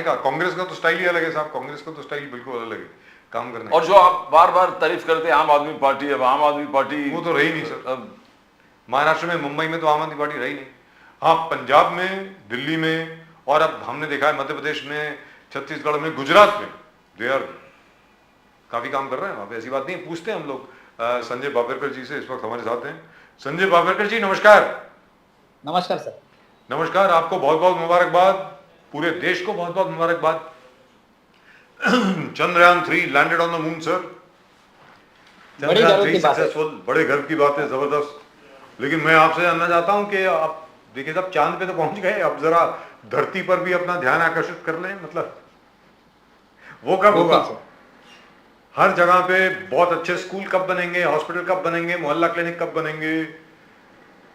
का कांग्रेस का तो स्टाइल ही अलग है साहब, कांग्रेस का तो स्टाइल बिल्कुल अलग है काम करने और जो आप बार बार तारीफ करते हैं आम आदमी पार्टी, अब आम आदमी पार्टी वो तो रही नहीं सर। अब महाराष्ट्र में, मुंबई में तो आम आदमी पार्टी रही नहीं। हाँ, पंजाब में, दिल्ली में, और अब हमने देखा है मध्य प्रदेश में, छत्तीसगढ़ में, गुजरात में, दे आर काफी काम कर रहे हैं वहां पे, ऐसी बात नहीं है। पूछते हैं हम लोग संजय बावरकर जी से, इस वक्त हमारे साथ हैं। संजय बावरकर जी नमस्कार। नमस्कार सर। नमस्कार, आपको बहुत बहुत मुबारकबाद, पूरे देश को बहुत बहुत मुबारकबाद। Chandrayaan 3 landed on the moon sir. बड़ी चंद्रयान गर्व थ्री की बात है। सक्सेसफुल, बड़े गर्व की बात है, जबरदस्त। लेकिन मैं आपसे जानना चाहता हूं कि आप देखिए साहब, चांद पे तो पहुंच गए, अब जरा धरती पर भी अपना ध्यान आकर्षित कर लें, मतलब वो कब होगा? Okay sir. हर जगह पे बहुत अच्छे स्कूल कब बनेंगे, हॉस्पिटल कब बनेंगे, मोहल्ला क्लिनिक कब बनेंगे,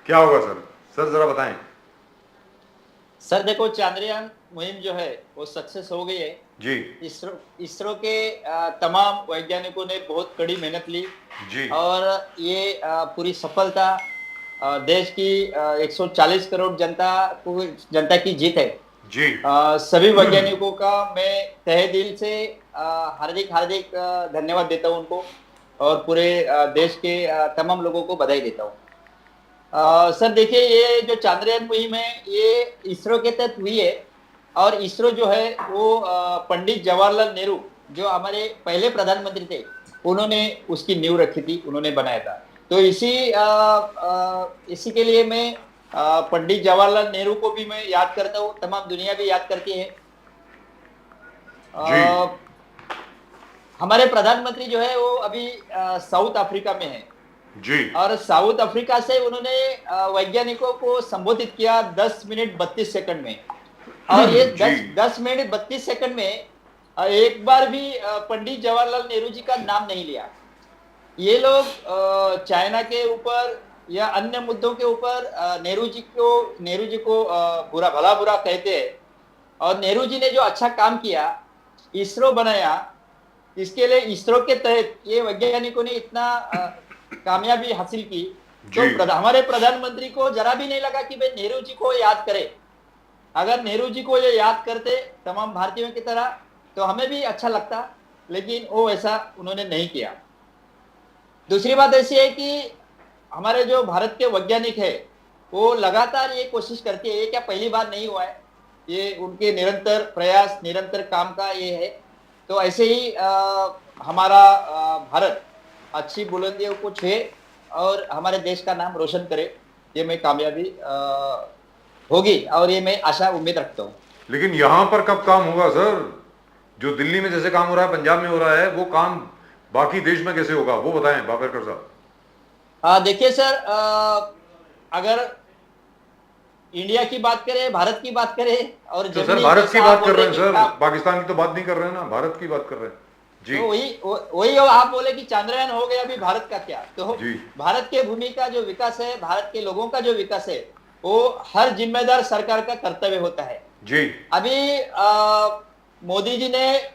क्या होगा सर? सर जरा बताएं। सर देखो, चांद्रयान मुहिम जो है वो सक्सेस हो गई है। जी इसरो इसरो के तमाम वैज्ञानिकों ने बहुत कड़ी मेहनत ली जी और ये पूरी सफलता देश की 140 करोड़ जनता की जीत है। जी सभी वैज्ञानिकों का मैं तहे दिल से हार्दिक हार्दिक धन्यवाद देता हूं उनको, और पूरे देश के तमाम लोगों को बधाई देता हूं। सर देखिए, ये जो चांद्रयान मुहिम है ये इसरो के तहत हुई है, और इसरो जो है वो पंडित जवाहरलाल नेहरू जो हमारे पहले प्रधानमंत्री थे, उन्होंने उसकी नींव रखी थी, उन्होंने बनाया था। तो इसी के लिए मैं पंडित जवाहरलाल नेहरू को भी मैं याद करता हूँ, तमाम दुनिया भी याद करती है। जी अ, हमारे प्रधानमंत्री जो है वो अभी साउथ अफ्रीका में है, जी और साउथ अफ्रीका से उन्होंने वैज्ञानिकों को संबोधित किया 10 मिनट 32 सेकंड में। और ये जी 10 मिनट 32 सेकंड में एक बार भी पंडित जवाहरलाल नेहरू जी का नाम नहीं लिया। ये लोग चाइना के ऊपर या अन्य मुद्दों के ऊपर नेहरू जी को बुरा भला बुरा कहते हैं, और नेहरू जी ने जो अच्छा काम किया, इसरो बनाया, इसके लिए इसरो के तहत ये वैज्ञानिकों ने इतना कामयाबी हासिल की। तो जी हमारे प्रधानमंत्री को जरा भी नहीं लगा कि भाई नेहरू जी को याद करे। अगर नेहरू जी को ये याद करते तमाम भारतीयों की तरह तो हमें भी अच्छा लगता, लेकिन वो ऐसा उन्होंने नहीं किया। दूसरी बात ऐसी है कि हमारे जो भारत के वैज्ञानिक है वो लगातार ये कोशिश करती है, ये क्या पहली बार नहीं हुआ है, ये उनके निरंतर प्रयास, निरंतर काम का ये है। तो ऐसे ही हमारा भारत अच्छी बुलंदियों को छुए और हमारे देश का नाम रोशन करे, ये मैं कामयाबी होगी, और ये मैं आशा उम्मीद रखता हूँ। लेकिन यहां पर कब काम होगा सर? जो दिल्ली में जैसे काम हो रहा है, पंजाब में हो रहा है, वो काम बाकी देश में कैसे होगा, वो बताएं बावरकर साहब। देखिए सर, अगर इंडिया की बात करें, भारत की बात करें, और तो सर जर्मनी भारत की जैसा आप बात बोल कर रहे रहे हैं कि सर, पाकिस्तान की तो बात नहीं कर रहे हैं ना, भारत की बात कर रहे हैं। जी तो वही आप बोले कि चांद्रयान हो गया, अभी भारत का क्या? तो जी भारत के भूमि का जो विकास है, भारत के लोगों का जो विकास है, वो हर जिम्मेदार सरकार का कर्तव्य होता है। जी अभी मोदी जी ने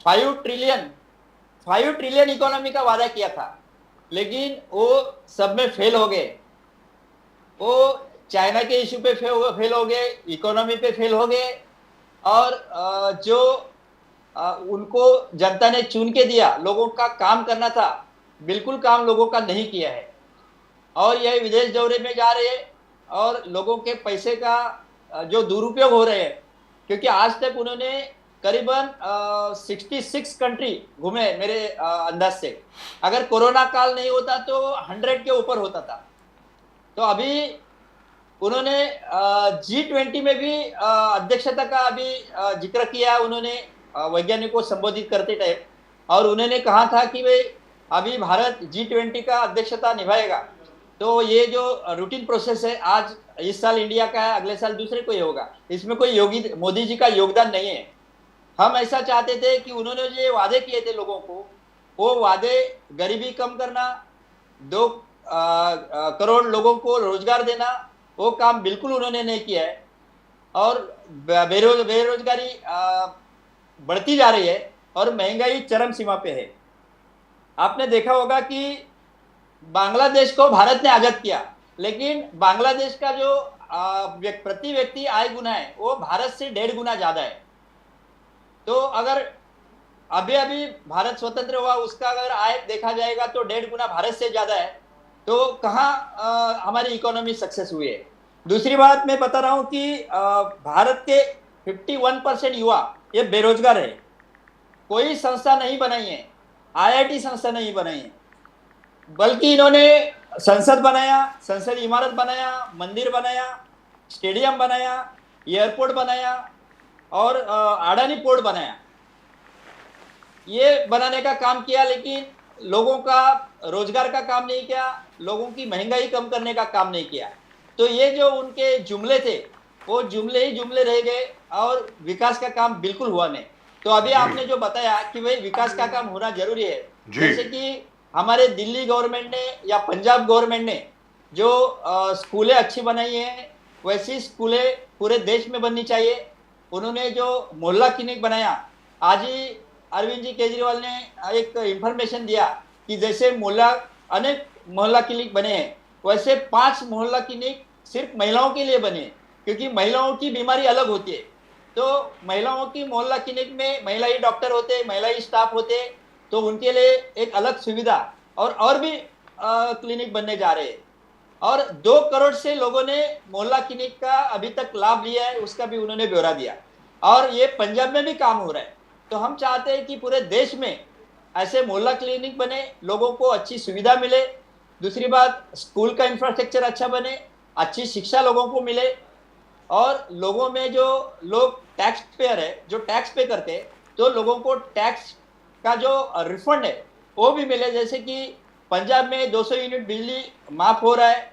5 ट्रिलियन इकोनॉमी का वादा किया था, लेकिन वो सब में फेल हो गए। वो चाइना के इश्यू पे फेल हो गए, इकोनॉमी पे फेल हो गए, और जो उनको जनता ने चुन के दिया, लोगों का काम करना था, बिल्कुल काम लोगों का नहीं किया है। और यह विदेश दौरे में जा रहे हैं और लोगों के पैसे का जो दुरुपयोग हो रहे हैं, क्योंकि आज तक उन्होंने करीबन 66 कंट्री घूमे मेरे अंदाज से। अगर कोरोना काल नहीं होता तो 100 के ऊपर होता था। तो अभी उन्होंने G20 में भी अध्यक्षता का अभी जिक्र किया उन्होंने, वैज्ञानिकों को संबोधित करते टाइम, और उन्होंने कहा था कि भाई अभी भारत G20 का अध्यक्षता निभाएगा। तो ये जो रूटीन प्रोसेस है, आज इस साल इंडिया का है, अगले साल दूसरे को ही होगा, इसमें कोई मोदी जी का योगदान नहीं है। हम ऐसा चाहते थे कि उन्होंने जो वादे किए थे लोगों को, वो वादे गरीबी कम करना, 2 करोड़ लोगों को रोजगार देना, वो काम बिल्कुल उन्होंने नहीं किया है। और बेरोजगारी बढ़ती जा रही है, और महंगाई चरम सीमा पे है। आपने देखा होगा कि बांग्लादेश को भारत ने आजाद किया, लेकिन बांग्लादेश का जो प्रति व्यक्ति आय गुना है वो भारत से 1.5 गुना ज्यादा है। तो अगर अभी अभी भारत स्वतंत्र हुआ, उसका अगर आय देखा जाएगा तो 1.5 गुना भारत से ज्यादा है। तो कहाँ हमारी इकोनॉमी सक्सेस हुई है। दूसरी बात मैं बता रहा हूं कि भारत के 51% युवा ये बेरोजगार है। कोई संस्था नहीं बनाई है, आईआईटी संस्था नहीं बनाई है, बल्कि इन्होंने संसद बनाया, संसद इमारत बनाया, मंदिर बनाया, स्टेडियम बनाया, एयरपोर्ट बनाया और अडानी पोर्ट बनाया। ये बनाने का काम किया, लेकिन लोगों का रोजगार का काम नहीं किया, लोगों की महंगाई कम करने का काम नहीं किया। तो ये जो उनके जुमले थे वो जुमले ही जुमले रह गए और विकास का काम बिल्कुल हुआ नहीं। तो अभी आपने जो बताया कि भाई विकास का काम होना जरूरी है, जैसे कि हमारे दिल्ली गवर्नमेंट ने या पंजाब गवर्नमेंट ने जो स्कूलें अच्छी बनाई हैं, वैसी स्कूलें पूरे देश में बननी चाहिए। उन्होंने जो मोहल्ला क्लिनिक बनाया, आज ही अरविंद जी केजरीवाल ने एक इंफॉर्मेशन दिया कि जैसे अनेक मोहल्ला क्लिनिक बने हैं, वैसे 5 मोहल्ला क्लिनिक सिर्फ महिलाओं के लिए बने, क्योंकि महिलाओं की बीमारी अलग होती है। तो महिलाओं की मोहल्ला क्लिनिक में महिला ही डॉक्टर होते, महिला ही स्टाफ होते, तो उनके लिए एक अलग सुविधा और भी क्लिनिक बनने जा रहे हैं। और 2 करोड़ से लोगों ने मोहल्ला क्लिनिक का अभी तक लाभ लिया है, उसका भी उन्होंने ब्यौरा दिया। और ये पंजाब में भी काम हो रहा है। तो हम चाहते हैं कि पूरे देश में ऐसे मोहल्ला क्लिनिक बने, लोगों को अच्छी सुविधा मिले। दूसरी बात, स्कूल का इंफ्रास्ट्रक्चर अच्छा बने, अच्छी शिक्षा लोगों को मिले, और लोगों में जो लोग टैक्स पेयर है, जो टैक्स पे करते हैं, तो लोगों को टैक्स का जो रिफंड है वो भी मिले। जैसे कि पंजाब में 200 यूनिट बिजली माफ हो रहा है,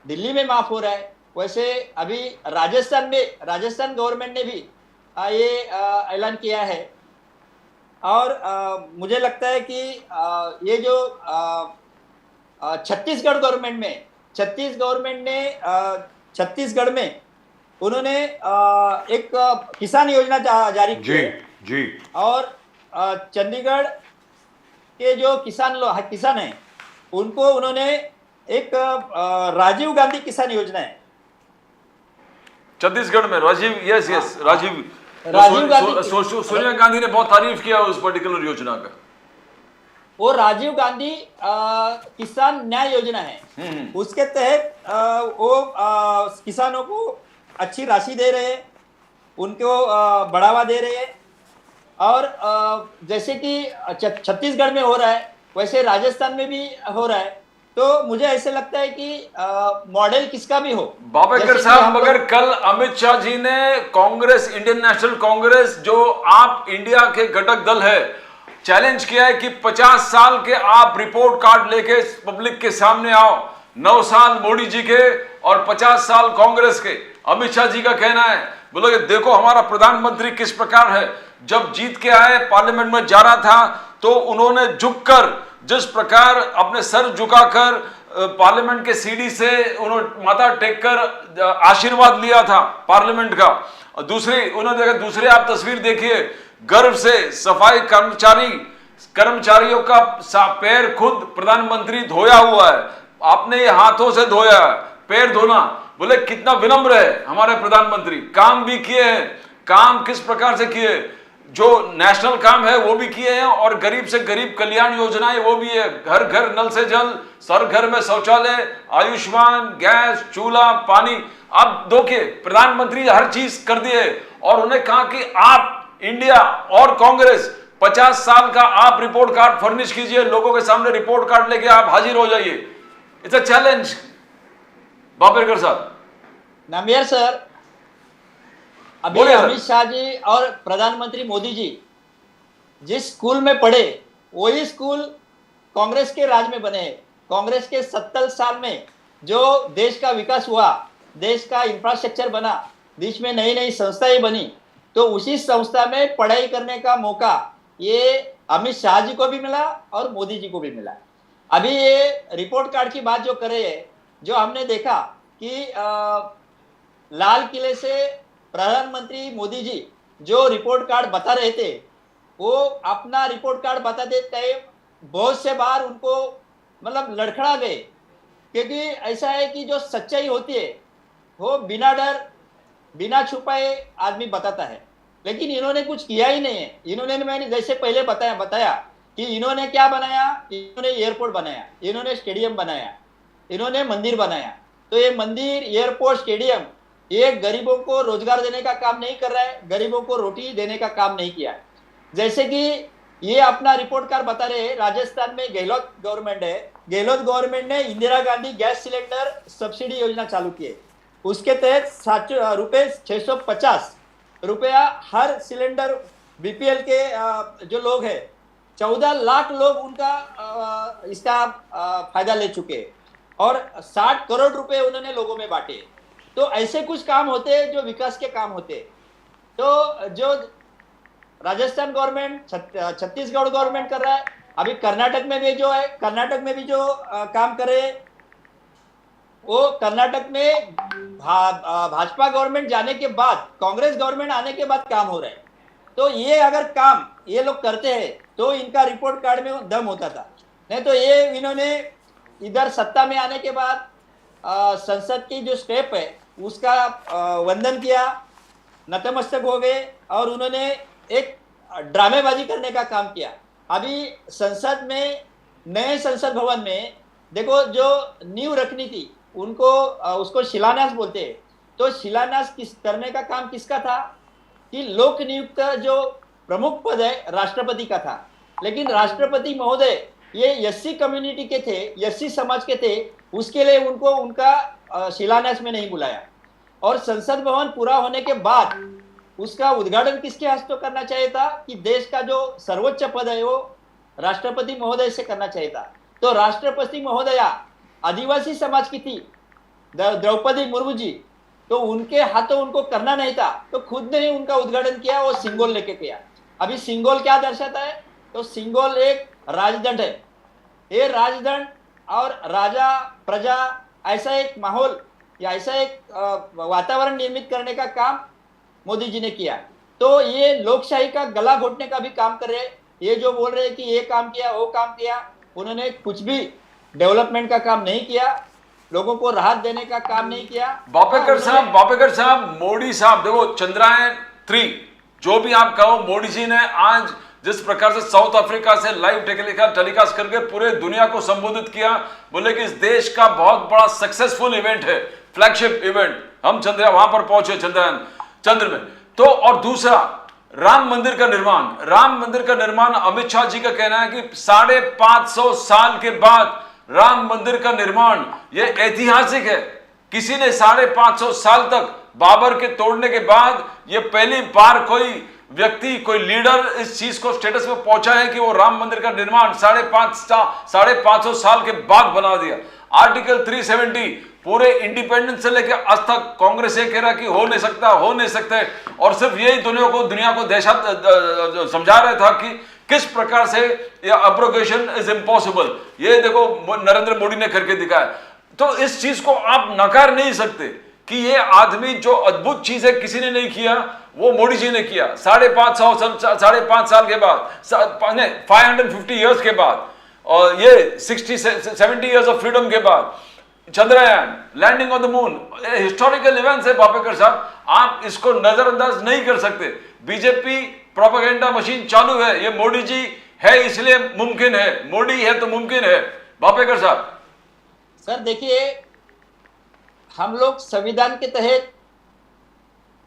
दिल्ली में माफ हो रहा है, वैसे अभी राजस्थान गवर्नमेंट ने भी ये ऐलान किया है। और मुझे लगता है कि ये जो छत्तीसगढ़ छत्तीसगढ़ में उन्होंने एक किसान योजना जारी की है। जी। और चंडीगढ़ के जो किसान हैं, उनको उन्होंने एक राजीव गांधी किसान योजना है छत्तीसगढ़ में। राजीव गांधी, सोनिया गांधी ने बहुत तारीफ किया उस पर्टिकुलर योजना का। वो राजीव गांधी किसान न्याय योजना है। उसके तहत वो किसानों को अच्छी राशि दे रहे हैं, उनको बढ़ावा दे रहे हैं। और जैसे कि छत्तीसगढ़ में हो रहा है, वैसे राजस्थान में भी हो रहा है। तो मुझे ऐसे लगता है कि मॉडल किसका भी हो। बाबेकर साहब, मगर कल अमित शाह जी ने कांग्रेस, इंडियन नेशनल कांग्रेस, जो आप इंडिया के घटक दल है, चैलेंज किया है कि 50 साल के आप रिपोर्ट कार्ड लेके पब्लिक के सामने आओ। 9 साल मोदी जी के और 50 साल कांग्रेस के। अमित शाह जी का कहना है, बोलो देखो हमारा प्रधानमंत्री किस प्रकार है। जब जीत के आए, पार्लियामेंट में जा रहा था, तो उन्होंने झुककर, जिस प्रकार अपने सर झुकाकर पार्लियामेंट के सीढ़ी से उन्होंने माथा टेककर आशीर्वाद लिया था पार्लियामेंट का। और दूसरे आप तस्वीर देखिए, गर्व से सफाई कर्मचारियों का पैर खुद प्रधानमंत्री धोया हुआ है। आपने ये हाथों से धोया है, पैर धोना। बोले कितना विनम्र है हमारे प्रधानमंत्री। काम भी किए हैं, काम किस प्रकार से किए, जो नेशनल काम है वो भी किए हैं, और गरीब से गरीब कल्याण योजनाएं वो भी है। घर घर नल से जल, हर घर में शौचालय, आयुष्मान, गैस, चूल्हा, पानी। अब देखिए प्रधानमंत्री हर चीज कर दिए, और उन्हें कहा कि आप इंडिया और कांग्रेस 50 साल का आप रिपोर्ट कार्ड फर्निश कीजिए, लोगों के सामने रिपोर्ट कार्ड लेके आप हाजिर हो जाइए। It's a challenge. बाबेकर साहब। नामियर सर, अभी अमित शाह जी और प्रधानमंत्री मोदी जी जिस स्कूल में पढ़े, वही स्कूल कांग्रेस के राज में बने। कांग्रेस के 70 साल में जो देश का विकास हुआ, देश का इंफ्रास्ट्रक्चर बना, देश में नई नई संस्थाएं बनी, तो उसी संस्था में पढ़ाई करने का मौका ये अमित शाह जी को भी मिला और मोदी जी को भी मिला। अभी ये रिपोर्ट कार्ड की बात जो कर रहे हैं, जो हमने देखा कि लाल किले से प्रधानमंत्री मोदी जी जो रिपोर्ट कार्ड बता रहे थे, वो अपना रिपोर्ट कार्ड बताते टाइम बहुत से बार उनको मतलब लड़खड़ा गए, क्योंकि ऐसा है कि जो सच्चाई होती है वो बिना डर बिना छुपाए आदमी बताता है। लेकिन इन्होंने कुछ किया ही नहीं है। इन्होंने, मैंने जैसे पहले बताया कि इन्होंने क्या बनाया, इन्होंने एयरपोर्ट बनाया, इन्होंने स्टेडियम बनाया, इन्होंने मंदिर बनाया। तो ये मंदिर, एयरपोर्ट, स्टेडियम, ये गरीबों को रोजगार देने का काम नहीं कर रहा है, गरीबों को रोटी देने का काम नहीं किया है। जैसे कि ये अपना रिपोर्ट कार्ड बता रहे हैं, राजस्थान में गहलोत गवर्नमेंट है, गहलोत गवर्नमेंट ने Indira Gandhi gas cylinder subsidy योजना चालू की है। उसके तहत रुपए 650 रुपया हर सिलेंडर, बीपीएल के जो लोग हैं 14 लाख लोग उनका इसका फायदा ले चुके हैं और 60 करोड़ रुपए उन्होंने लोगों में बांटे। तो ऐसे कुछ काम होते हैं जो विकास के काम होते हैं। तो जो राजस्थान गवर्नमेंट, छत्तीसगढ़ गवर्नमेंट कर रहा है, अभी कर्नाटक में भी जो है, कर्नाटक में भी जो काम करे, वो कर्नाटक में भाजपा गवर्नमेंट जाने के बाद, कांग्रेस गवर्नमेंट आने के बाद काम हो रहा है। तो ये अगर काम ये लोग करते हैं तो इनका रिपोर्ट कार्ड में दम होता था। नहीं तो ये इन्होंने इधर सत्ता में आने के बाद संसद की जो स्टेप है उसका वंदन किया, नतमस्तक हो गए और उन्होंने एक ड्रामेबाजी करने का काम किया। अभी संसद में, नए संसद भवन में देखो, जो नींव रखनी थी उनको, उसको शिलान्यास बोलते हैं। तो शिलान्यास करने का काम किसका था कि लोक नियुक्त जो प्रमुख पद है राष्ट्रपति का था। लेकिन राष्ट्रपति महोदय ये एससी कम्युनिटी के थे, एससी समाज के थे, उसके लिए उनको उनका शिलान्यास में नहीं बुलाया। और संसद भवन पूरा होने के बाद उसका उद्घाटन किसके हस्तों करना चाहिए था कि देश का जो सर्वोच्च पद है वो राष्ट्रपति महोदय से करना चाहिए था। तो राष्ट्रपति महोदया आदिवासी समाज की थी, द्रौपदी मुर्मू जी, तो उनके हाथों उनको करना नहीं था, तो खुद ने ही उनका उद्घाटन किया, वो सिंगोल लेके किया। अभी सिंगोल क्या दर्शाता है, तो सिंगोल एक राजदंड है। ये राजदंड और राजा प्रजा, ऐसा एक माहौल या ऐसा एक वातावरण निर्मित करने का काम मोदी जी ने किया। तो ये लोकशाही का गला घोटने का भी काम कर रहे हैं। ये जो बोल रहे हैं कि ये काम किया, वो काम किया, उन्होंने कुछ भी डेवलपमेंट का काम नहीं किया, लोगों को राहत देने का काम नहीं किया। बापेकर साहब, मोदी साहब, देखो चंद्रयान 3 जो भी आप कहो, मोदी जी ने आज जिस प्रकार से साउथ अफ्रीका से लाइव टेलीकास्ट करके पूरे दुनिया को संबोधित किया, बोले कि इस देश का बहुत बड़ा सक्सेसफुल इवेंट है, फ्लैगशिप इवेंट, हम चंद्रयान वहां पर पहुंचे, चंद्र में। तो और दूसरा, राम मंदिर का निर्माण, अमित शाह जी का कहना है कि 550 साल के बाद राम मंदिर का निर्माण, यह ऐतिहासिक है। किसी ने 550 साल तक, बाबर के तोड़ने के बाद यह पहली बार कोई व्यक्ति, कोई लीडर इस चीज को स्टेटस में पहुंचा है कि वो राम मंदिर का निर्माण 550 साल के बाद बना दिया। आर्टिकल 370 पूरे इंडिपेंडेंस से लेकर आज तक कांग्रेस ये कह रहा कि हो नहीं सकता, और सिर्फ यही दुनिया को समझा रहा था कि किस प्रकार से ये अब्रोगेशन इज इम्पॉसिबल। ये देखो नरेंद्र मोदी ने करके दिखाया। तो इस चीज को आप नकार नहीं सकते कि ये आदमी जो अद्भुत चीज है किसी ने नहीं किया, वो मोदी जी ने किया। 5.5 साल के बाद, 550 ईयर्स के बाद, और ये 70 ईयर्स ऑफ फ्रीडम के बाद Chandrayaan, landing on the moon, historical events है बापेकर साहब, आप इसको नजरअंदाज नहीं कर सकते। बीजेपी प्रोपेगेंडा मशीन चालू है, ये मोदी जी है इसलिए मुमकिन है, मोदी है तो मुमकिन है। बापेकर साहब, सर देखिए, हम लोग संविधान के तहत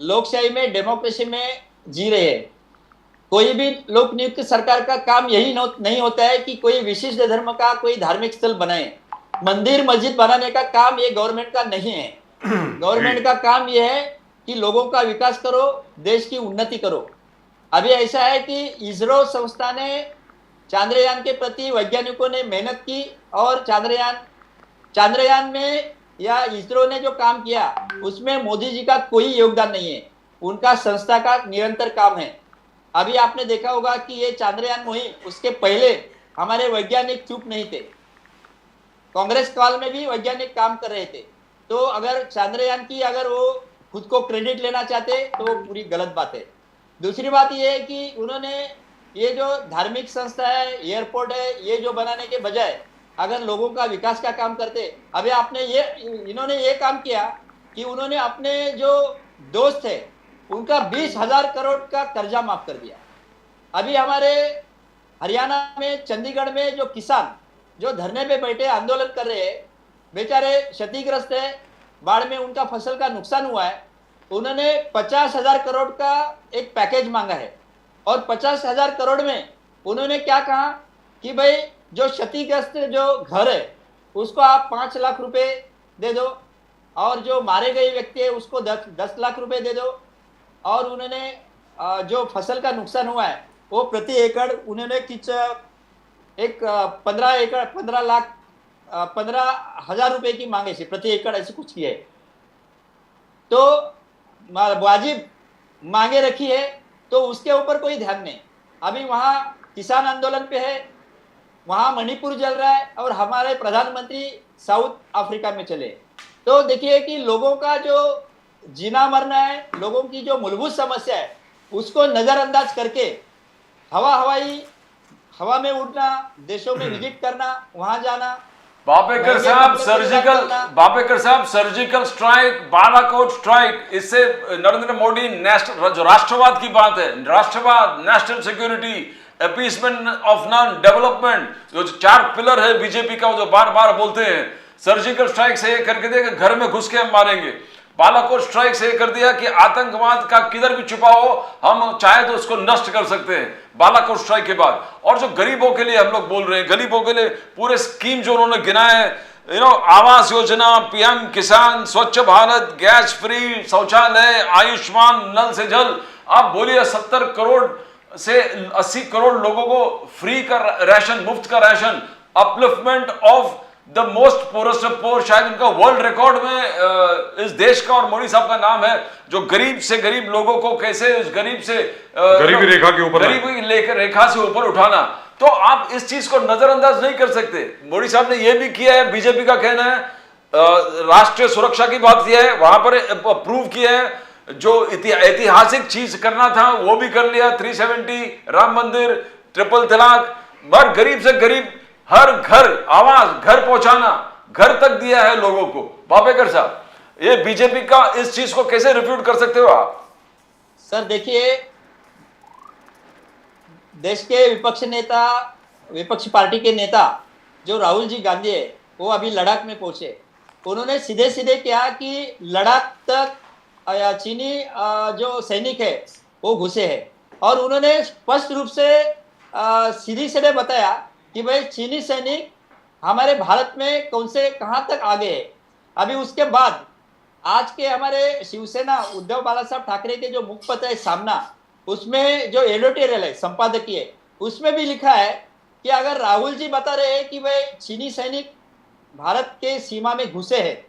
लोकशाही में, डेमोक्रेसी में जी रहे हैं। कोई भी लोक नियुक्त सरकार का काम यही नहीं होता है कि कोई विशिष्ट धर्म का कोई धार्मिक स्थल बनाए, मंदिर मस्जिद बनाने का काम ये गवर्नमेंट का नहीं है। गवर्नमेंट का काम ये है कि लोगों का विकास करो, देश की उन्नति करो। अभी ऐसा है कि इसरो संस्था ने चांद्रयान के प्रति, वैज्ञानिकों ने मेहनत की, और चांद्रयान में या इसरो ने जो काम किया उसमें मोदी जी का कोई योगदान नहीं है, उनका संस्था का निरंतर काम है। अभी आपने देखा होगा कि ये चांद्रयान मुहिम, उसके पहले हमारे वैज्ञानिक चुप नहीं थे, कांग्रेस काल में भी वैज्ञानिक काम कर रहे थे। तो अगर चांद्रयान की, अगर वो खुद को क्रेडिट लेना चाहते तो वो पूरी गलत बात है। दूसरी बात ये है कि उन्होंने ये जो धार्मिक संस्था है, एयरपोर्ट है, ये जो बनाने के बजाय अगर लोगों का विकास का काम करते, अभी इन्होंने ये काम किया कि उन्होंने अपने जो दोस्त है उनका 20,000 करोड़ का कर्जा माफ कर दिया। अभी हमारे हरियाणा में, चंडीगढ़ में जो किसान जो धरने पे बैठे आंदोलन कर रहे हैं, बेचारे क्षतिग्रस्त है, बाढ़ में उनका फसल का नुकसान हुआ है, उन्होंने 50,000 करोड़ का एक पैकेज मांगा है। और 50,000 करोड़ में उन्होंने क्या कहा कि भाई जो क्षतिग्रस्त जो घर है उसको आप 5 लाख रुपए दे दो, और जो मारे गए व्यक्ति है उसको 10 लाख रुपए दे दो, और उन्होंने जो फसल का नुकसान हुआ है वो प्रति एकड़ उन्होंने कुछ एक 15,000 रुपए की मांगे थी प्रति एकड़, ऐसे कुछ किए। तो वाजिब मांगे रखी है, तो उसके ऊपर कोई ध्यान नहीं। अभी वहां किसान आंदोलन पे है, वहां मणिपुर जल रहा है, और हमारे प्रधानमंत्री साउथ अफ्रीका में चले। तो देखिए कि लोगों का जो जीना मरना है, लोगों की जो मूलभूत समस्या है उसको नजरअंदाज करके हवा में उड़ना, देशों में विजिट करना, वहां जाना। बापेकर साहब सर्जिकल स्ट्राइक, बालाकोट स्ट्राइक, इससे नरेंद्र मोदी जो राष्ट्रवाद की बात है, राष्ट्रवाद, national security, appeasement of non development, जो 4 पिलर है बीजेपी का, जो बार बार बोलते हैं, सर्जिकल स्ट्राइक से ये करके दिया कि घर में घुस के हम मारेंगे, बालाकोट स्ट्राइक से ये कर दिया कि आतंकवाद का किधर भी छुपा हो हम चाहे तो उसको नष्ट कर सकते हैं, बालाकोट स्ट्राइक के बाद। और जो गरीबों के लिए हम लोग बोल रहे हैं, गरीबों के लिए पूरे स्कीम जो उन्होंने गिनाए हैं, आवास योजना, पीएम किसान, स्वच्छ भारत, गैस फ्री शौचालय, आयुष्मान, नल से जल, आप बोलिए 70 करोड़ से 80 करोड़ लोगों को फ्री का राशन, मुफ्त का ration, upliftment of the most forest of pore, शायद उनका वर्ल्ड रिकॉर्ड में इस देश का और मोदी साहब का नाम है, जो गरीब से गरीब लोगों को कैसे उस गरीब से गरीबी रेखा के ऊपर, गरीबी रेखा से ऊपर उठाना। तो आप इस चीज को नजरअंदाज नहीं कर सकते। मोदी साहब ने यह भी किया है, बीजेपी का कहना है, राष्ट्रीय सुरक्षा की बात किया है, वहां पर अप्रूव किया है, जो ऐतिहासिक चीज करना था वो भी कर लिया, 370, राम मंदिर, ट्रिपल तलाक, हर गरीब से गरीब, हर घर आवाज, घर पहुंचाना, घर तक दिया है लोगों को। बापेकर साहब, ये बीजेपी का इस चीज को कैसे रिफ्यूट कर सकते हो आप? सर देखिए, देश के विपक्षी पार्टी के नेता जो राहुल जी गांधी है, वो अभी लद्दाख में पहुंचे। उन्होंने सीधे सीधे कहा कि लद्दाख तक चीनी जो सैनिक है वो घुसे हैं, और उन्होंने स्पष्ट रूप से सीधे सीधे बताया कि भाई चीनी सैनिक हमारे भारत में कौन से कहां तक आगे है। अभी उसके बाद आज के हमारे शिवसेना उद्धव बाला साहब ठाकरे के जो मुखपत्र है सामना, उसमें जो एडिटोरियल है संपादकीय, उसमें भी लिखा है कि अगर राहुल जी बता रहे हैं कि भाई चीनी सैनिक भारत के सीमा में घुसे हैं,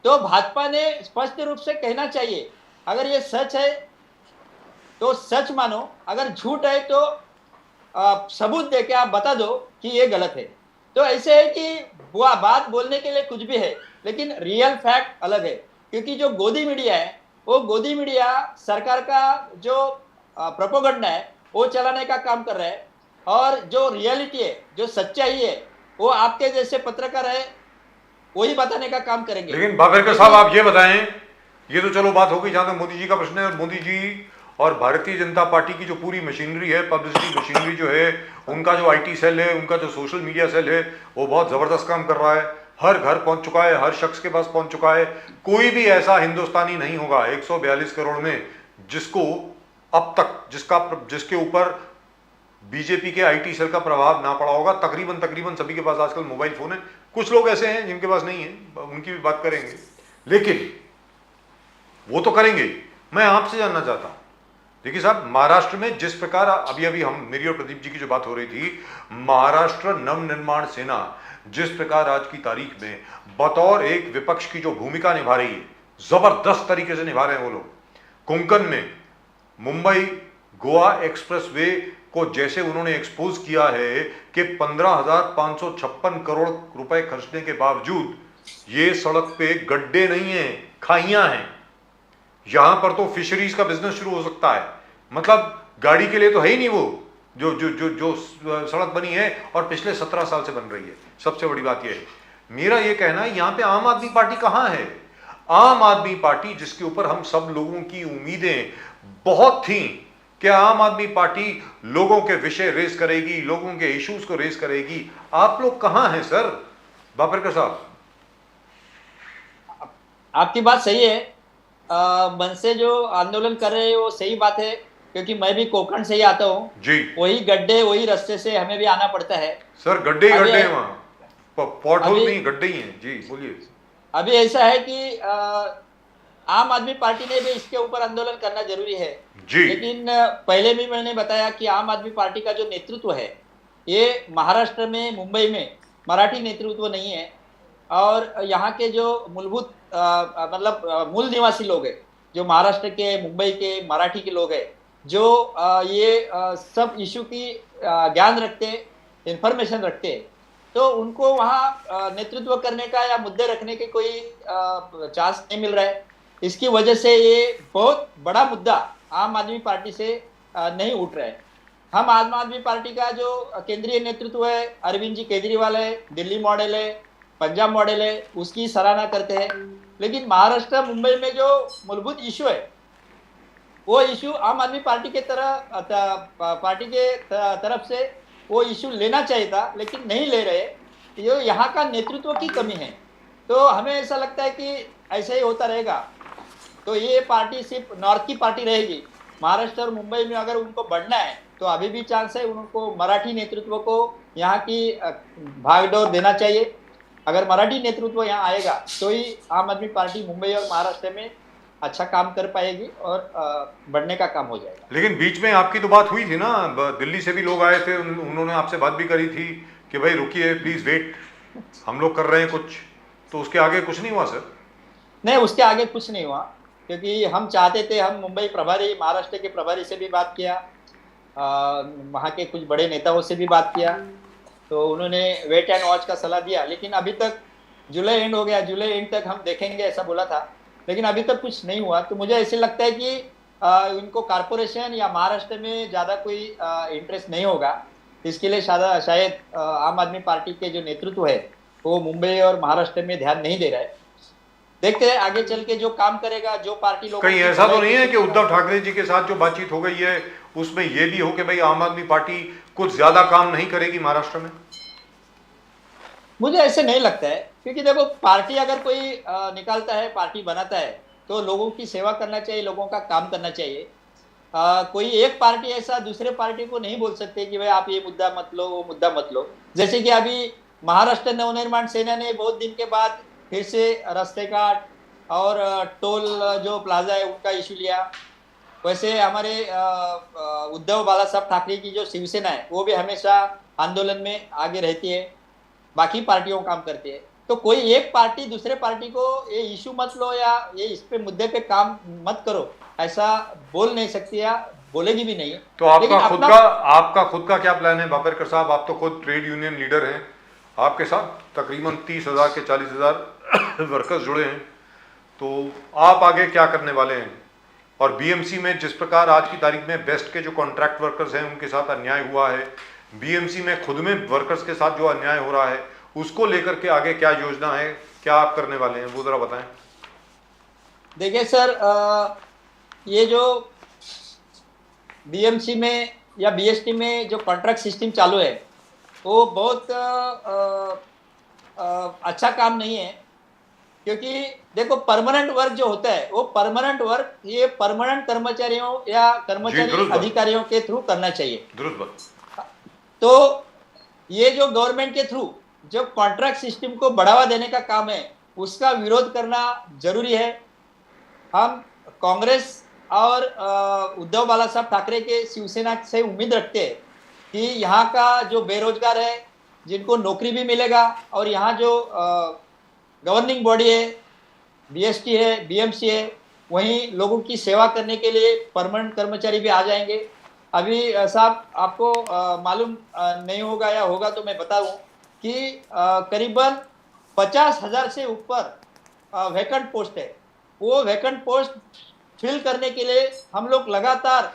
तो भाजपा ने स्पष्ट रूप से कहना चाहिए, अगर ये सच है तो सच मानो, अगर झूठ है तो सबूत दे के आप बता दो कि ये गलत है। तो ऐसे है कि वो बात बोलने के लिए कुछ भी है, लेकिन रियल फैक्ट अलग है। क्योंकि जो गोदी मीडिया है, वो गोदी मीडिया सरकार का जो प्रोपेगेंडा है वो चलाने का काम कर रहा है, और जो रियलिटी है, जो सच्चाई है, वो आपके जैसे पत्रकार है वही बताने का काम करेंगे। लेकिन बापेकर साहब, आप ये बताएं, ये तो चलो बात हो गई जहां तक मोदी जी का प्रश्न है, और मोदी जी और भारतीय जनता पार्टी की जो पूरी मशीनरी है, पब्लिसिटी मशीनरी जो है, उनका जो आईटी सेल है, उनका जो सोशल मीडिया सेल है, वो बहुत जबरदस्त काम कर रहा है, हर घर पहुंच चुका है, हर शख्स के पास पहुंच चुका है। कोई भी ऐसा हिंदुस्तानी नहीं होगा 142 करोड़ में जिसको अब तक जिसके ऊपर बीजेपी के आईटी सेल का प्रभाव ना पड़ा होगा। तकरीबन सभी के पास आजकल मोबाइल फोन है, कुछ लोग ऐसे हैं जिनके पास नहीं है, उनकी भी बात करेंगे, लेकिन वो तो करेंगे। मैं आपसे जानना चाहता हूं, देखिए साहब, महाराष्ट्र में जिस प्रकार अभी मेरी और प्रदीप जी की जो बात हो रही थी, महाराष्ट्र नवनिर्माण सेना जिस प्रकार आज की तारीख में बतौर एक विपक्ष की जो भूमिका निभा रही है, जबरदस्त तरीके से निभा रहे हैं वो लोग। कोंकण में मुंबई गोवा एक्सप्रेसवे को जैसे उन्होंने एक्सपोज किया है कि 15,556 करोड़ रुपए खर्चने के बावजूद ये सड़क पे गड्ढे नहीं है, खाइयां हैं। यहां पर तो फिशरीज का बिजनेस शुरू हो सकता है, मतलब गाड़ी के लिए तो है ही नहीं वो जो सड़क बनी है, और पिछले 17 साल से बन रही है। सबसे बड़ी बात यह है, मेरा यह कहना है, यहां पे आम आदमी पार्टी कहां है? आम आदमी पार्टी जिसके ऊपर हम सब लोगों की उम्मीदें बहुत थी कि आम आदमी पार्टी लोगों के विषय रेस करेगी, लोगों के इश्यूज को रेस करेगी। आप लोग कहां हैं सर बापरकर साहब? आपकी बात सही है। मन से जो आंदोलन कर रहे हैं वो सही बात है, क्योंकि मैं भी कोंकण से ही आता हूँ। जी वही गड्ढे वही रास्ते से हमें भी आना पड़ता है। सर, गड्ढे ही अभी गड्ढे हैं वहां, पॉट होल अभी नहीं, गड्ढे ही हैं। जी बोलिए। अभी ऐसा है कि आम आदमी पार्टी ने भी इसके ऊपर आंदोलन करना जरूरी है। जी लेकिन पहले भी मैंने बताया कि आम आदमी पार्टी का जो नेतृत्व है ये महाराष्ट्र में, मुंबई में मराठी नेतृत्व नहीं है। और यहाँ के जो मूलभूत मतलब मूल निवासी लोग हैं, जो महाराष्ट्र के, मुंबई के मराठी के लोग हैं, जो ये सब इशू की ज्ञान रखते, इंफॉर्मेशन रखते, तो उनको वहाँ नेतृत्व करने का या मुद्दे रखने के कोई चांस नहीं मिल रहा है। इसकी वजह से ये बहुत बड़ा मुद्दा आम आदमी पार्टी से नहीं उठ रहा है। हम आम आदमी पार्टी का जो केंद्रीय नेतृत्व है, अरविंद जी केजरीवाल है, दिल्ली मॉडल है, पंजाब मॉडल है, उसकी सराहना करते हैं। लेकिन महाराष्ट्र, मुंबई में जो मूलभूत इशू है वो इशू आम आदमी पार्टी के तरफ से वो इशू लेना चाहिए था, लेकिन नहीं ले रहे। ये यहाँ का नेतृत्व की कमी है। तो हमें ऐसा लगता है कि ऐसा ही होता रहेगा तो ये पार्टी सिर्फ नॉर्थ की पार्टी रहेगी। महाराष्ट्र और मुंबई में अगर उनको बढ़ना है तो अभी भी चांस है, उनको मराठी नेतृत्व को यहाँ की भागदौड़ देना चाहिए। अगर मराठी नेतृत्व यहाँ आएगा तो ही आम आदमी पार्टी मुंबई और महाराष्ट्र में अच्छा काम कर पाएगी और बढ़ने का काम हो जाएगा। लेकिन बीच में आपकी तो बात हुई थी ना, दिल्ली से भी लोग आए थे, उन्होंने आपसे बात भी करी थी कि भाई रुकिए, प्लीज वेट, हम लोग कर रहे हैं कुछ। तो उसके आगे कुछ नहीं हुआ सर? नहीं, उसके आगे कुछ नहीं हुआ, क्योंकि हम चाहते थे, हम मुंबई प्रभारी, महाराष्ट्र के प्रभारी से भी बात किया, वहाँ के कुछ बड़े नेताओं से भी बात किया, तो उन्होंने वेट एंड वॉच का सलाह दिया। लेकिन अभी तक जुलाई एंड हो गया, जुलाई एंड तक हम देखेंगे ऐसा बोला था, लेकिन अभी तक कुछ नहीं हुआ। तो मुझे ऐसे लगता है कि इनको कारपोरेशन या महाराष्ट्र में ज़्यादा कोई इंटरेस्ट नहीं होगा। इसके लिए शायद आम आदमी पार्टी के जो नेतृत्व है वो मुंबई और महाराष्ट्र में ध्यान नहीं दे रहा है। देखते हैं आगे चल के जो काम करेगा, जो पार्टी लोग। कहीं ऐसा तो नहीं है कि उद्धव ठाकरे जी के साथ जो बातचीत हो गई है उसमें यह भी हो कि भाई आम आदमी पार्टी कुछ ज्यादा काम नहीं करेगी महाराष्ट्र में? मुझे ऐसे नहीं लगता है, क्योंकि देखो, पार्टी अगर कोई निकालता है, पार्टी बनाता है, तो लोगों की सेवा करना चाहिए, लोगों का काम करना चाहिए। कोई एक पार्टी ऐसा दूसरे पार्टी को नहीं बोल सकते कि भाई आप ये मुद्दा मत लो, वो मुद्दा मत लो। जैसे कि अभी महाराष्ट्र नवनिर्माण सेना ने बहुत दिन के बाद फिर से रास्ते काट और टोल जो प्लाजा है उनका इशू लिया। वैसे हमारे उद्धव बाला साहब ठाकरे की जो शिवसेना है वो भी हमेशा आंदोलन में आगे रहती है, बाकी पार्टियों काम करती है। तो कोई एक पार्टी दूसरे पार्टी को ये इशू मत लो या ये इस पे मुद्दे पे काम मत करो ऐसा बोल नहीं सकती या बोलेगी भी नहीं। तो आपका खुद का क्या प्लान है बापरकर साहब? आप तो खुद ट्रेड यूनियन लीडर हैं, आपके साथ तकरीबन 30,000 के 40,000 वर्कर्स जुड़े हैं, तो आप आगे क्या करने वाले हैं? और बीएमसी में जिस प्रकार आज की तारीख में बेस्ट के जो कॉन्ट्रैक्ट वर्कर्स हैं उनके साथ अन्याय हुआ है, बीएमसी में खुद में वर्कर्स के साथ जो अन्याय हो रहा है, उसको लेकर के आगे क्या योजना है, क्या आप करने वाले हैं, वो जरा बताएं। देखिए सर, ये जो बीएमसी में या बीएसटी में जो कॉन्ट्रैक्ट सिस्टम चालू है वो बहुत अच्छा काम नहीं है। क्योंकि देखो, परमानेंट वर्क जो होता है वो परमानेंट वर्क ये परमानेंट कर्मचारियों या कर्मचारी अधिकारियों के थ्रू करना चाहिए। दुरुस्त बात। तो ये जो गवर्नमेंट के थ्रू जो कॉन्ट्रैक्ट सिस्टम को बढ़ावा देने का काम है उसका विरोध करना जरूरी है। हम कांग्रेस और उद्धव बाला साहब ठाकरे के शिवसेना से उम्मीद रखते हैं कि यहाँ का जो बेरोजगार है जिनको नौकरी भी मिलेगा, और यहाँ जो गवर्निंग बॉडी है, बीएसटी है, बीएमसी है, वहीं लोगों की सेवा करने के लिए परमानेंट कर्मचारी भी आ जाएंगे। अभी साहब आपको मालूम नहीं होगा या होगा तो मैं बता दूं कि करीबन 50,000 से ऊपर वैकेंट पोस्ट है। वो वैकेंट पोस्ट फिल करने के लिए हम लोग लगातार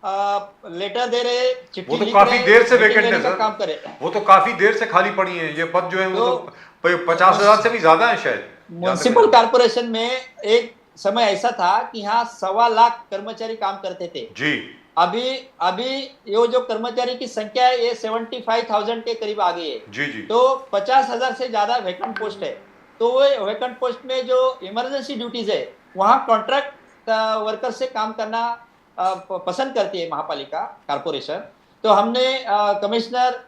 लेटर दे रहे, चिट्ठी वो तो काफी देर से वैकेंट है सर, काम करे। वो तो काफी देर से खाली पड़ी है ये पद जो है, वो तो 50,000 से भी ज्यादा है शायद। म्युनिसिपल कारपोरेशन में एक समय ऐसा था कि यहाँ 1.25 लाख कर्मचारी काम करते थे। जी अभी अभी ये जो कर्मचारी की संख्या है ये 75,000 के करीब आ गई है। जी जी तो 50,000 से ज्यादा वैकेंट पोस्ट है। तो वो वैकेंट पोस्ट में जो इमरजेंसी ड्यूटीज है वहाँ कॉन्ट्रैक्ट वर्कर से काम करना पसंद करती है महापालिका कारपोरेशन। तो हमने कमिश्नर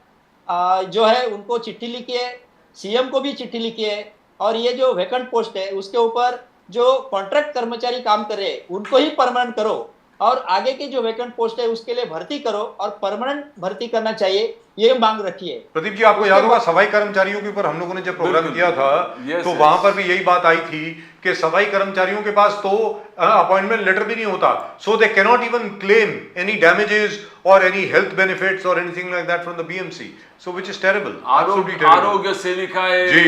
जो है उनको चिट्ठी लिखी है, सीएम को भी चिट्ठी लिखी है, और ये जो वैकेंट पोस्ट है उसके ऊपर जो कॉन्ट्रैक्ट कर्मचारी काम कर रहे हैं उनको ही परमानेंट करो, और आगे की जो वैकेंट पोस्ट है उसके लिए भर्ती करो और परमानेंट भर्ती करना चाहिए, ये मांग रखी है। प्रदीप जी, आपको याद होगा सफाई कर्मचारियों के ऊपर हम लोगों ने जब प्रोग्राम किया था तो वहां पर भी यही बात आई थी कि सफाई कर्मचारियों के पास तो अपॉइंटमेंट लेटर भी नहीं होता, so they cannot even claim any damages और एनी हेल्थ बेनिफिट्स और anything like that from the BMC, so which is terrible. आरोग्य सेविकाएं जी,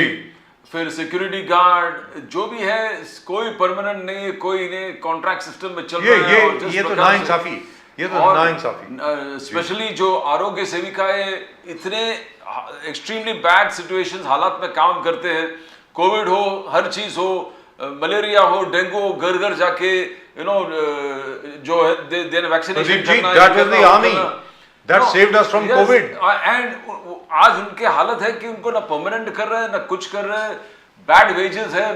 फिर सिक्योरिटी गार्ड जो भी है, कोई परमानेंट नहीं है, कोई नहीं, कॉन्ट्रैक्ट सिस्टम में चल रहा है। ये तो नाइंसाफी, ये तो नाइंसाफी। स्पेशली जो आरोग्य सेविकाएं इतने एक्सट्रीमली बैड सिचुएशंस हालात में काम करते हैं, कोविड हो, हर चीज हो, मलेरिया हो, डेंगू हो, घर घर जाके जो है देन वैक्सीनेशन करना, that was the army that saved us from Covid. And आज उनके हालत है कि उनको ना परमानेंट कर रहे हैं ना कुछ कर रहे हैं, बैड वेजेस है,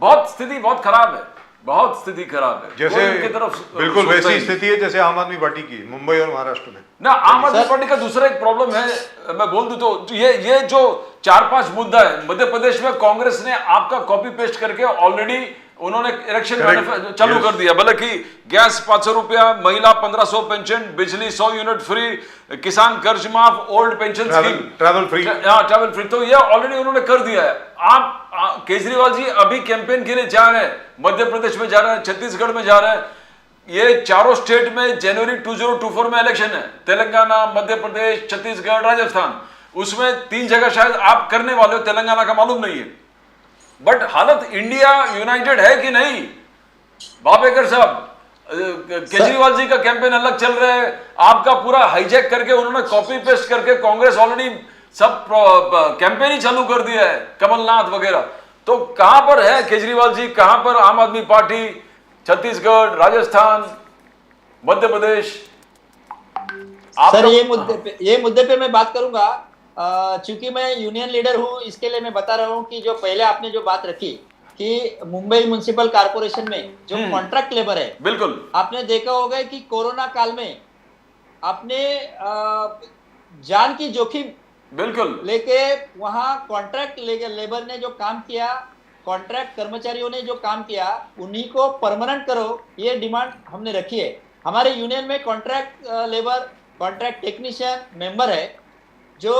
बहुत स्थिति बहुत खराब है, बहुत स्थिति खराब है। जैसे उनकी तरफ बिल्कुल वैसी स्थिति है जैसे आम आदमी पार्टी की मुंबई और महाराष्ट्र में ना। आम आदमी पार्टी का दूसरा एक प्रॉब्लम है, मैं बोल दूं तो ये जो 4-5 मुद्दा है, मध्य प्रदेश में कांग्रेस ने आपका कॉपी पेस्ट करके ऑलरेडी उन्होंने इलेक्शन चालू कर दिया। भले कि गैस 500 रुपया, महिला 1500 पेंशन, बिजली 100 यूनिट फ्री, किसान कर्ज माफ, old pension scheme, travel free, travel free, तो ये ऑलरेडी उन्होंने कर दिया है। आप केजरीवाल जी अभी कैंपेन के लिए जा रहे हैं, मध्य प्रदेश में जा रहे हैं, छत्तीसगढ़ में जा रहे हैं, ये चारों स्टेट में जनवरी 2024 में इलेक्शन है, तेलंगाना, मध्य प्रदेश, छत्तीसगढ़, राजस्थान, उसमें 3 जगह शायद आप करने वाले हो, तेलंगाना का मालूम नहीं है। बट हालत इंडिया यूनाइटेड है कि नहीं बाबेकर साहब? केजरीवाल जी का कैंपेन अलग चल रहा है, आपका पूरा हाईजैक करके उन्होंने कॉपी पेस्ट करके कांग्रेस ऑलरेडी सब कैंपेन ही चालू कर दिया है, कमलनाथ वगैरह। तो कहां पर है केजरीवाल जी, कहां पर आम आदमी पार्टी? छत्तीसगढ़, राजस्थान, मध्य प्रदेश। सर ये मुद्दे पे मैं बात करूंगा। चूंकि मैं यूनियन लीडर हूं, इसके लिए मैं बता रहा हूं कि जो पहले आपने जो बात रखी कि मुंबई म्युनिसिपल कॉर्पोरेशन में जो कॉन्ट्रैक्ट लेबर है, बिल्कुल आपने देखा होगा कि कोरोना काल में आपने जान की जोखिम बिल्कुल लेके वहां कॉन्ट्रैक्ट लेबर ने जो काम किया, कॉन्ट्रैक्ट कर्मचारियों ने जो काम किया, उन्हीं को परमानेंट करो, ये डिमांड हमने रखी है। हमारे यूनियन में contract labour, contract technician member है, जो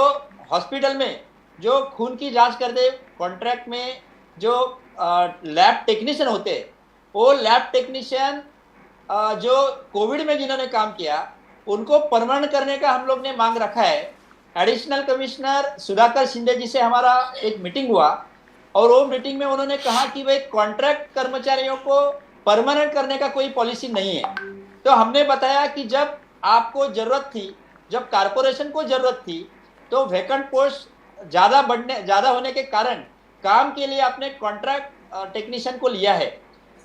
हॉस्पिटल में जो खून की जांच करते, कॉन्ट्रैक्ट में जो लैब टेक्नीशियन होते, वो लैब टेक्नीशियन जो कोविड में जिन्होंने काम किया उनको परमानेंट करने का हम लोग ने मांग रखा है। एडिशनल कमिश्नर सुधाकर शिंदे जी से हमारा एक मीटिंग हुआ और वो मीटिंग में उन्होंने कहा कि भाई कॉन्ट्रैक्ट कर्मचारियों को परमानेंट करने का कोई पॉलिसी नहीं है। तो हमने बताया कि जब आपको जरूरत थी, जब कारपोरेशन को जरूरत थी, तो वैकेंट पोस्ट ज्यादा होने के कारण काम के लिए अपने कॉन्ट्रैक्ट टेक्नीशियन को लिया है।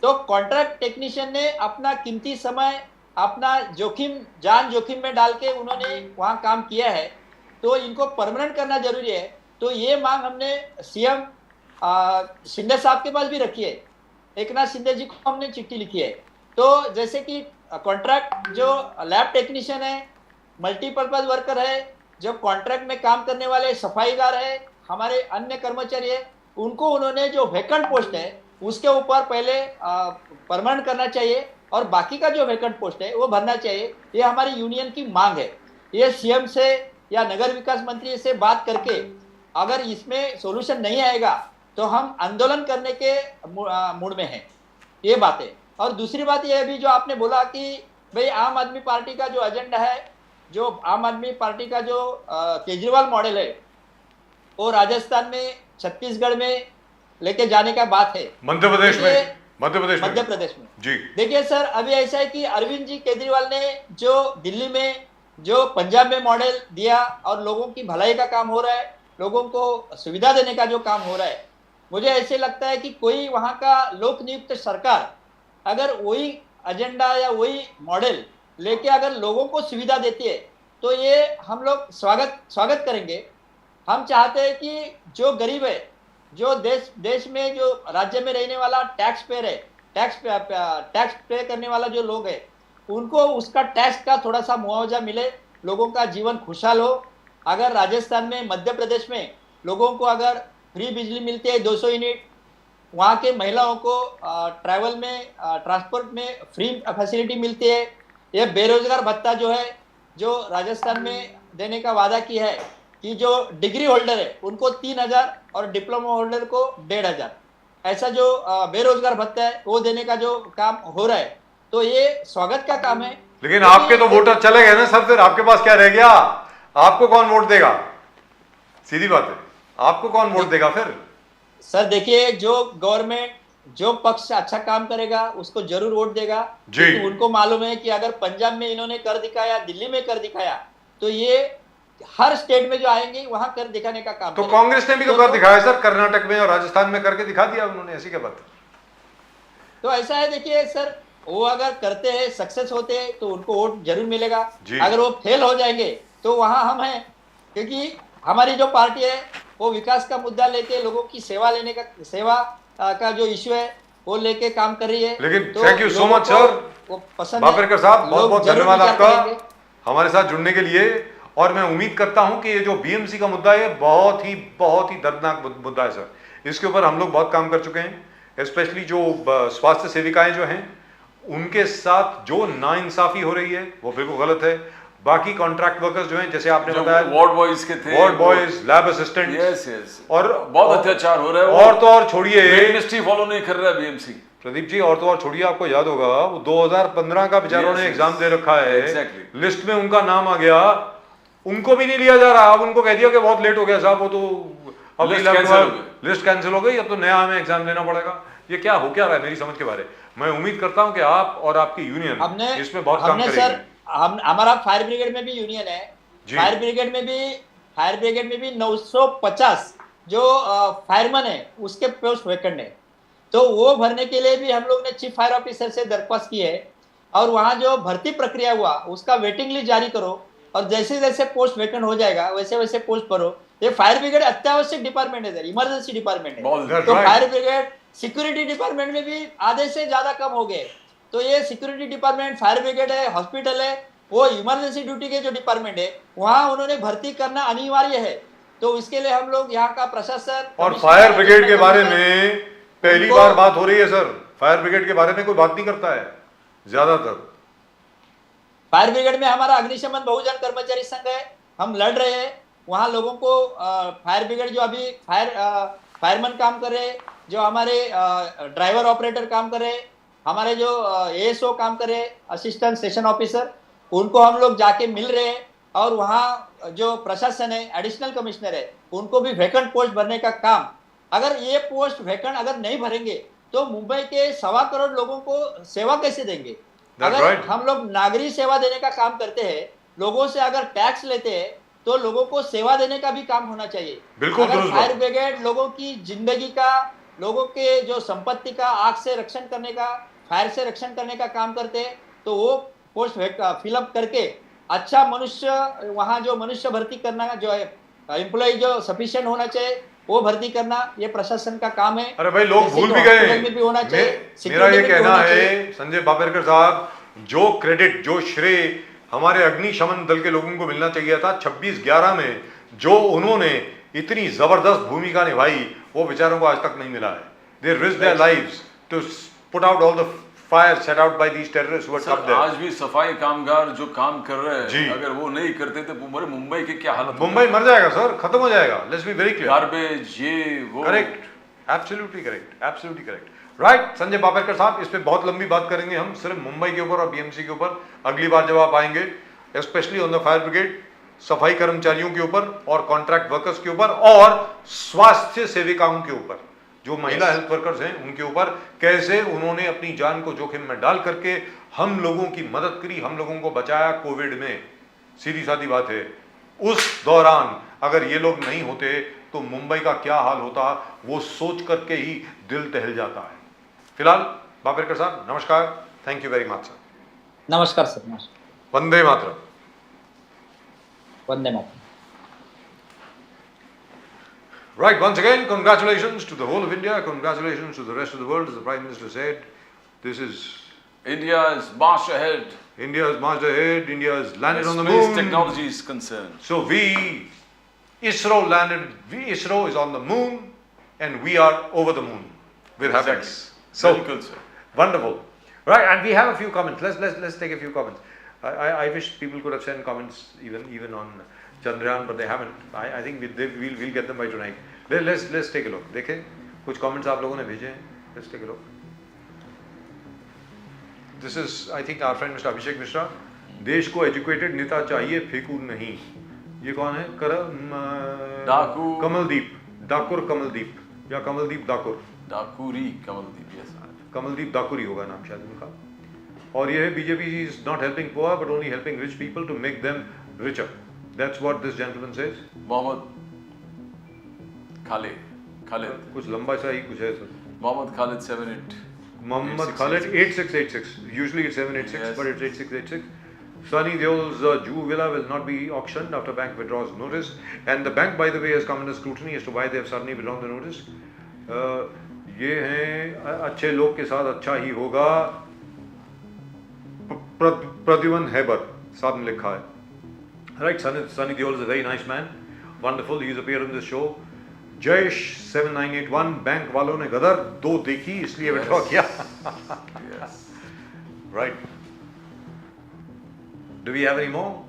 तो कॉन्ट्रैक्ट टेक्नीशियन ने अपना कीमती समय, अपना जान जोखिम में डाल के उन्होंने वहां काम किया है, तो इनको परमानेंट करना जरूरी है। तो ये मांग हमने सीएम शिंदे साहब के पास भी रखी है, एकनाथ शिंदे जी को हमने चिट्ठी लिखी है। तो जैसे कि कॉन्ट्रैक्ट जो लैब टेक्नीशियन है, मल्टीपर्पज वर्कर है, जो कॉन्ट्रैक्ट में काम करने वाले सफाईगार है, हमारे अन्य कर्मचारी है, उनको उन्होंने जो वैकेंट पोस्ट है उसके ऊपर पहले परमानेंट करना चाहिए और बाकी का जो वैकेंट पोस्ट है वो भरना चाहिए। ये हमारी यूनियन की मांग है। ये सीएम से या नगर विकास मंत्री से बात करके अगर इसमें सॉल्यूशन नहीं आएगा तो हम आंदोलन करने के मूड में हैं, ये बात है। और दूसरी बात यह भी जो आपने बोला कि भाई आम आदमी पार्टी का जो एजेंडा है, जो आम आदमी पार्टी का जो केजरीवाल मॉडल है, वो राजस्थान में, छत्तीसगढ़ में लेके जाने का बात है, मध्य प्रदेश में जी। देखिए सर, अभी ऐसा है कि अरविंद जी केजरीवाल ने जो दिल्ली में, जो पंजाब में मॉडल दिया और लोगों की भलाई का काम हो रहा है, लोगों को सुविधा देने का जो काम हो रहा है, मुझे ऐसे लगता है कि कोई वहां का लोक नियुक्त सरकार अगर वही एजेंडा या वही मॉडल लेके अगर लोगों को सुविधा देती है तो ये हम लोग स्वागत करेंगे। हम चाहते हैं कि जो गरीब है, जो देश में जो राज्य में रहने वाला टैक्स पेयर है, टैक्स पे करने वाला जो लोग है, उनको उसका टैक्स का थोड़ा सा मुआवजा मिले, लोगों का जीवन खुशहाल हो। अगर राजस्थान में, मध्य प्रदेश में लोगों को अगर फ्री बिजली मिलती है 200 यूनिट, वहाँ के महिलाओं को ट्रैवल में, ट्रांसपोर्ट में फ्री फैसिलिटी मिलती है, ये बेरोजगार भत्ता जो है, जो राजस्थान में देने का वादा किया है कि जो डिग्री होल्डर है उनको 3000 और डिप्लोमा होल्डर को 1500, ऐसा जो बेरोजगार भत्ता है वो देने का जो काम हो रहा है, तो ये स्वागत का काम है। लेकिन आपके तो वोटर चले गए ना सर, फिर आपके पास क्या रह गया? आपको कौन वोट देगा? सीधी बात है, आपको कौन वोट देगा फिर? सर देखिए, जो गवर्नमेंट, जो पक्ष अच्छा काम करेगा उसको जरूर वोट देगा जी। तो उनको मालूम है कि अगर पंजाब में इन्होंने कर दिखाया, दिल्ली में कर दिखाया, तो ये हर स्टेट में जो आएंगे वहां कर दिखाने का काम तो करेगा। कांग्रेस ने भी तो कर दिखाया सर, कर्नाटक में और राजस्थान में करके दिखा दिया उन्होंने, ऐसी क्या बात है? तो ऐसा है, देखिए सर, वो अगर करते हैं, सक्सेस होते हैं तो उनको वोट जरूर मिलेगा। अगर वो फेल हो जाएंगे तो वहां हम हैं, क्योंकि हमारी जो पार्टी है वो विकास का मुद्दा लेके लोगों की सेवा का जो इश्यू है वो लेके काम कर रही है। लेकिन तो thank you so much sir, Babarkar साहब, बहुत बहुत धन्यवाद आपका हमारे साथ जुड़ने के लिए। और मैं उम्मीद करता हूं कि ये जो बीएमसी का मुद्दा है बहुत ही दर्दनाक मुद्दा है सर, इसके ऊपर हम लोग बहुत काम कर चुके हैं। स्पेशली जो स्वास्थ्य सेविकाएं जो हैं उनके साथ जो नाइंसाफी हो रही है वो बिल्कुल गलत है। बाकी कॉन्ट्रैक्ट वर्कर्स जो हैं, जैसे आपने बताया, वार्ड बॉयज के थे, ward boys, lab assistant, yes और बहुत अत्याचार हो रहा है। और तो और छोड़िए, मिनिस्ट्री फॉलो नहीं कर रहा है बीएमसी। प्रदीप जी, और तो और छोड़िए, आपको याद होगा वो 2015 का बेचारों ने एग्जाम दे रखा है, लिस्ट में उनका नाम आ गया, उनको भी नहीं लिया जा रहा। अब उनको कह दिया कि बहुत लेट हो गया साहब, वो तो अब लिस्ट कैंसिल हो गई, अब तो नया हमें एग्जाम देना पड़ेगा। ये क्या हो क्या रहा है मेरी समझ के बारे? मैं उम्मीद करता हूं कि आप और आपकी यूनियन इसमें बहुत काम करेगी। सर, हमारा फायर ब्रिगेड में भी यूनियन है, फायर ब्रिगेड में भी 950 जो फायरमैन है उसके पोस्ट वैकेंट है, तो वो भरने के लिए भी हम लोग ने चीफ फायर ऑफिसर से दरख्वास्त की है। और वहां जो भर्ती प्रक्रिया हुआ उसका वेटिंग लिस्ट जारी करो, और जैसे जैसे पोस्ट वैकेंट हो जाएगा वैसे वैसे पोस्ट भरो। ये फायर ब्रिगेड अत्यावश्यक डिपार्टमेंट है सर, इमरजेंसी डिपार्टमेंट है। तो फायर ब्रिगेड, सिक्योरिटी डिपार्टमेंट में भी आधे से ज्यादा कम हो गए। तो ये सिक्योरिटी डिपार्टमेंट, फायर ब्रिगेड है, हॉस्पिटल है, वो इमरजेंसी ड्यूटी के जो डिपार्टमेंट है वहां उन्होंने भर्ती करना अनिवार्य है। तो इसके लिए हम लोग यहाँ का प्रशासन और फायर ब्रिगेड के बारे में पहली बार बात हो रही है सर। फायर ब्रिगेड के बारे में कोई बात नहीं करता है ज्यादातर। फायर ब्रिगेड में हमारा अग्निशमन बहुजन कर्मचारी संघ है, हम लड़ रहे हैं वहाँ लोगों को। फायर ब्रिगेड जो अभी फायरमैन काम कर रहे हैं, जो हमारे ड्राइवर ऑपरेटर काम कर रहे हैं, हमारे जो एएसओ काम कर रहे हैं, असिस्टेंट स्टेशन ऑफिसर, उनको हम लोग जाके मिल रहे हैं। और वहाँ जो प्रशासन है, एडिशनल कमिश्नर है, उनको भी वैकेंट पोस्ट भरने का काम, अगर ये पोस्ट वैकेंट अगर नहीं भरेंगे तो मुंबई के 1.25 करोड़ लोगों को सेवा कैसे देंगे? अगर हम लोग नागरिक सेवा देने का काम करते हैं, लोगों से अगर टैक्स लेते हैं तो लोगों को सेवा देने का भी काम होना चाहिए। बिल्कुल। अगर फायर ब्रिगेड लोगों की जिंदगी का, लोगों के जो संपत्ति का आग से रक्षण करने का, फायर से रक्षण करने का काम करते हैं, तो वो पोस्ट फिलअप करके अच्छा मनुष्य, वहाँ जो मनुष्य भर्ती करना, जो है एम्प्लॉय जो सफिशिएंट होना चाहिए वो भर्ती करना, ये प्रशासन का काम है। अरे भाई, लोग भूल भी गए। मेरा ये कहना है संजय बाबरकर साहब, जो क्रेडिट, जो श्रेय हमारे अग्निशमन दल के लोगों को मिलना चाहिए था 26/11 में, जो उन्होंने इतनी जबरदस्त भूमिका निभाई, वो बेचारों को आज तक नहीं मिला है। They risked their lives to put out all the fire set out by these terrorists who had come there. आज भी सफाई कामगार जो काम कर रहे हैं, अगर वो नहीं करते तो मुंबई की क्या हालत? मुंबई मर जाएगा सर, खत्म हो जाएगा। Let's be very clear. Garbage, ये वो। Correct, absolutely correct, absolutely correct. Right Sanjay Babarkar साहब, इस पे बहुत लंबी बात करेंगे हम, सिर्फ मुंबई के ऊपर और बीएमसी के ऊपर अगली बार जब आप आएंगे, specially on the fire brigade, सफाई कर्मचारियों के ऊपर और कॉन्ट्रैक्ट वर्कर्स के ऊपर और स्वास्थ्य सेविकाओं के ऊपर, जो महिला हेल्थ वर्कर्स हैं उनके ऊपर, कैसे उन्होंने अपनी जान को जोखिम में डाल करके हम लोगों की मदद करी, हम लोगों को बचाया कोविड में। सीधी सादी बात है, उस दौरान अगर ये लोग नहीं होते तो मुंबई का क्या हाल होता, वो सोच करके ही दिल दहल जाता है। फिलहाल बाबरकर साहब नमस्कार, thank you very much sir. नमस्कार सर, नमस्कार। Vande Mataram. Vande Mataram. Right, once again, congratulations to the whole of India, congratulations to the rest of the world. As the Prime Minister said, this is India is marched ahead India has marched ahead, India has landed as on the space moon. technology is concerned. So ISRO is on the moon and we are over the moon with happiness. So Very good, sir. wonderful. Right, and we have a few comments. Let's take a few comments. I wish people could have sent comments even on Chandrayaan, but they haven't. I think we'll get them by tonight. Let's take a look. देखें कुछ comments आप लोगों ने भेजे हैं. Let's take a look. This is, I think, our friend Mr. Abhishek Mishra. देश को educated नेता चाहिए, फेंकू नहीं. ये कौन है? डाकू कमलदीप, डाकुर कमलदीप या कमलदीप डाकुर, डाकुरी कमलदीप, yes. कमलदीप डाकुरी होगा नाम शायद उनका. और ये है BJP is not helping poor but only helping rich people to make them richer. That's what this gentleman says. Mohammad Khalid कुछ लंबा सा ही कुछ है sir. Mohammad Khalid 78. Muhammad Khalid 8686. Usually it's 786, Yes. but it's 8686. Sunny Deol's Jew villa will not be auctioned after bank withdraws notice. And the bank, by the way, has come under scrutiny as to why they have suddenly withdrawn the notice. ये हैं अच्छे लोग के साथ अच्छा ही होगा. Pradyuman Hebar साहब ने लिखा है. Right, Sunny Deol is a very nice man. Wonderful. He's appeared in this show. Jayesh 7981 bank वालों ने गदर 2 देखी इसलिए विड्रॉ किया. Yes. Right. Do we have any more?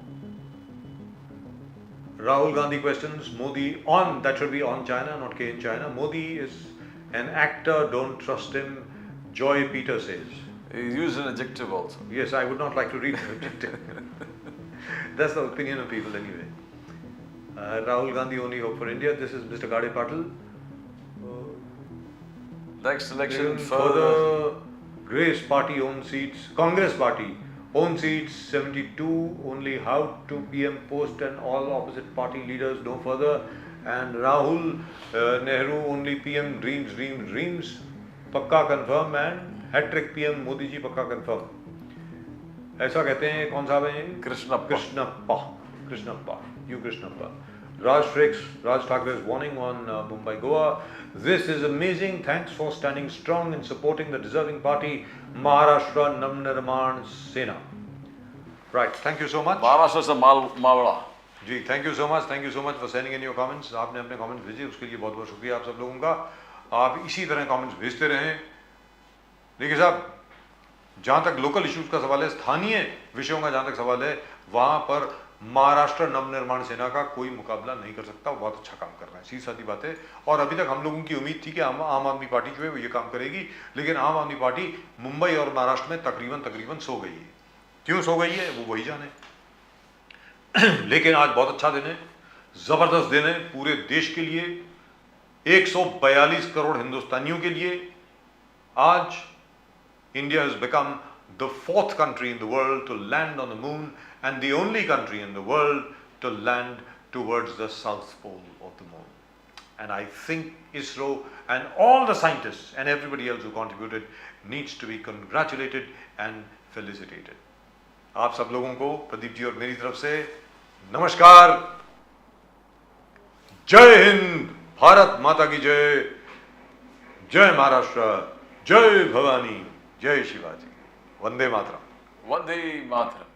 Rahul Gandhi questions Modi on, that should be on China, not K in China. Modi is an actor, don't trust him. Joy Peter says. He used an adjective also. Yes, I would not like to read the adjective. That's the opinion of people anyway. Rahul Gandhi only hope for India. This is Mr. Gade Patil. Next election For further. the Grace Party own seats, Congress Party own seats 72, only how to PM post and all opposite party leaders no further. And Rahul Nehru only PM dreams. Pakka confirm and hat-trick PM Modi ji pakka confirm. ऐसा कहते हैं कौन साहब हैं? Krishnappa. You Krishnappa. Raj Thakure's warning on Mumbai Goa. This is amazing. Thanks for standing strong and supporting the deserving party, Maharashtra Navnirman Sena. Right. Thank you so much. Maharashtra से मावड़ा. जी, thank you so much. Thank you so much for sending in your comments. आपने अपने comments भेजे, उसके लिए बहुत बहुत शुक्रिया आप सब लोगों का. आप इसी तरह comments भेजते रहें. देखिए साहब, जहाँ तक लोकल इश्यूज का सवाल है, स्थानीय विषयों का जहाँ तक सवाल है, वहाँ पर महाराष्ट्र नवनिर्माण सेना का कोई मुकाबला नहीं कर सकता. वो बहुत अच्छा काम कर रहा है, सीधी सादी बात है. और अभी तक हम लोगों की उम्मीद थी कि आम आदमी पार्टी जो है वो ये काम करेगी, लेकिन आम आदमी पार्टी मुंबई और महाराष्ट्र में तकरीबन सो गई है. क्यों सो गई है वो वही जाने. लेकिन आज बहुत अच्छा दिन है, जबरदस्त दिन है पूरे देश के लिए, 142 करोड़ हिंदुस्तानियों के लिए. आज India has become the 4th country in the world to land on the moon and the only country in the world to land towards the south pole of the moon. And I think ISRO and all the scientists and everybody else who contributed needs to be congratulated and felicitated. आप सब लोगों को प्रदीप जी और मेरी तरफ से नमस्कार. जय हिंद, भारत माता की जय, जय महाराष्ट्र, जय भवानी, जय शिवाजी, वंदे मातरम. वंदे मातरम.